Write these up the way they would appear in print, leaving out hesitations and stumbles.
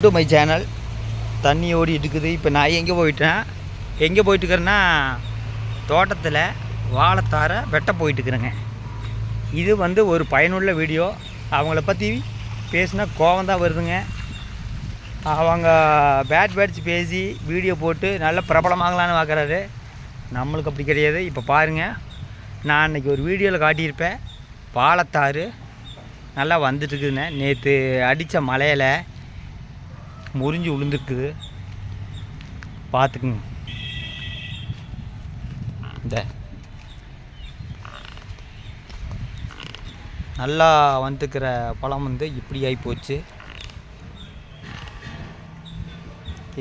To my channel. தண்ணி ஓடிட்டு இருக்குது. இப்போ நான் எங்கே போயிட்டுருக்கிறேன்னா தோட்டத்தில் வாழைத்தாரை வெட்ட போயிட்டுருக்குறேங்க. இது ஒரு பயனுள்ள வீடியோ. அவங்கள பற்றி பேசினா கோவம் தான் வருதுங்க. அவங்க பேட்ஸ் பேசி வீடியோ போட்டு நல்ல பிரபலமாகலான்னு பார்க்குறாரு. நம்மளுக்கு அப்படி கிடையாது. இப்போ பாருங்கள், நான் அன்றைக்கி ஒரு வீடியோவில் காட்டியிருப்பேன். வாழைத்தாறு நல்லா வந்துட்டுருக்குதுண்ணே. நேற்று அடித்த மழையில் முறிஞ்சு விழுந்துருக்குது, பார்த்துக்குங்க. இந்த நல்லா வந்துக்கிற பழம் இப்படி ஆகி போச்சு.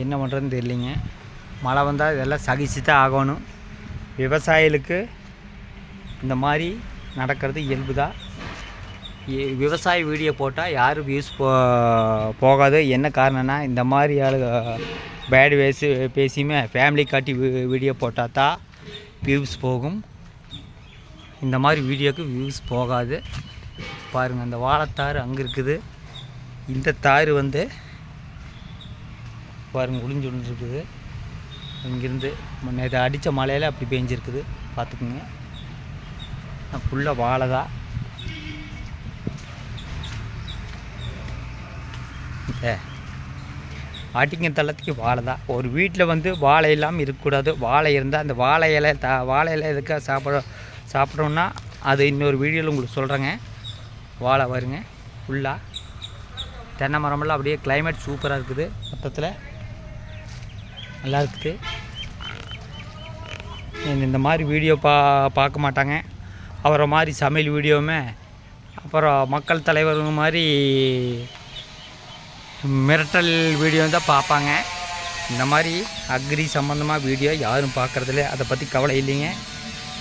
என்ன பண்ணுறதுன்னு தெரியலிங்க. மழை வந்தால் இதெல்லாம் சகிச்சு தான் ஆகணும். விவசாயிகளுக்கு இந்த மாதிரி நடக்கிறது இயல்பு தான். விவசாய வீடியோ போட்டால் யாரும் வியூஸ் போகாது. என்ன காரணம்னா, இந்த மாதிரி பேட் பேசியுமே ஃபேமிலி காட்டி வீடியோ போட்டால் தான் வியூஸ் போகும். இந்த மாதிரி வீடியோக்கு வியூஸ் போகாது. பாருங்கள், அந்த வாழைத்தாறு அங்கே இருக்குது. இந்த தாறு பாருங்கள் உளிஞ்சு விழுந்துருக்குது. இங்கேருந்து நேற்று அடித்த மழையில் அப்படி பெஞ்சிருக்குது, பார்த்துக்குங்க. ஃபுல்லாக வாழை தான். ஆட்டிங்க தள்ளத்துக்கு வாழை தான். ஒரு வீட்டில் வாழை இல்லாமல் இருக்கக்கூடாது. வாழை இருந்தால் அந்த வாழை இலை எதுக்காக சாப்பிட்றோன்னா அது இன்னொரு வீடியோவில் உங்களுக்கு சொல்கிறேங்க. வாழை வருங்க ஃபுல்லாக. தென்னை மரமெல்லாம் அப்படியே கிளைமேட் சூப்பராக இருக்குது. மொத்தத்தில் நல்லா இருக்குது. இந்த மாதிரி வீடியோ பார்க்க மாட்டாங்க. அவரை மாதிரி சமையல் வீடியோவுமே, அப்புறம் மக்கள் தலைவர் மாதிரி மிரட்டல் வீடியோ தான் பார்ப்பாங்க. இந்த மாதிரி அக்ரி சம்மந்தமாக வீடியோ யாரும் பார்க்குறதில்ல. அதை பற்றி கவலை இல்லைங்க.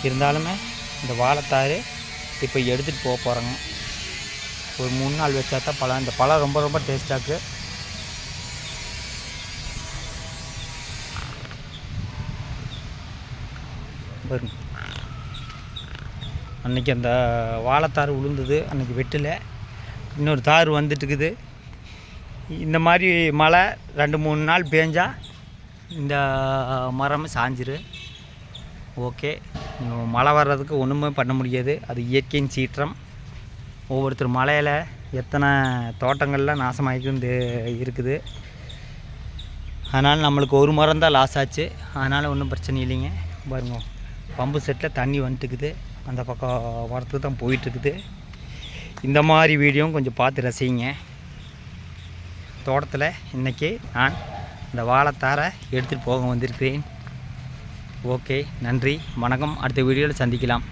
இருந்தாலுமே இந்த வாழைத்தாறு இப்போ எடுத்துகிட்டு போகிறோங்க. ஒரு 3 நாள் வச்சா தான் பழம். இந்த பழம் ரொம்ப ரொம்ப டேஸ்ட்டாக இருக்குது. பாருங்க, அன்றைக்கி அந்த வாழைத்தாறு விழுந்தது, அன்றைக்கி வெட்டில். இன்னொரு தாறு வந்துட்டுருக்குது. இந்த மாதிரி மழை 2-3 நாள் பேஞ்சால் இந்த மரம் சாஞ்சிரு. ஓகே, மழை வர்றதுக்கு ஒன்றுமே பண்ண முடியாது. அது இயற்கையின் சீற்றம். ஒவ்வொருத்தர் மழையில் எத்தனை தோட்டங்கள்லாம் நாசமாகிட்டு இருக்குது. அதனால் நம்மளுக்கு ஒரு மரம் தான் லாஸ் ஆச்சு. அதனால் ஒன்றும் பிரச்சனை இல்லைங்க. பாருங்க, பம்பு செட்டில் தண்ணி வந்துட்டுக்குது. அந்த பக்கம் மரத்துக்கு தான் போயிட்டுருக்குது. இந்த மாதிரி வீடியோவும் கொஞ்சம் பார்த்து ரசிங்க. தோட்டத்தில் இன்றைக்கி நான் இந்த வாழைத்தாரை எடுத்துகிட்டு போக வந்திருக்கிறேன். ஓகே, நன்றி, வணக்கம். அடுத்த வீடியோவில் சந்திக்கலாம்.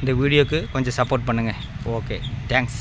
இந்த வீடியோவுக்கு கொஞ்சம் சப்போர்ட் பண்ணுங்கள். Okay, thanks.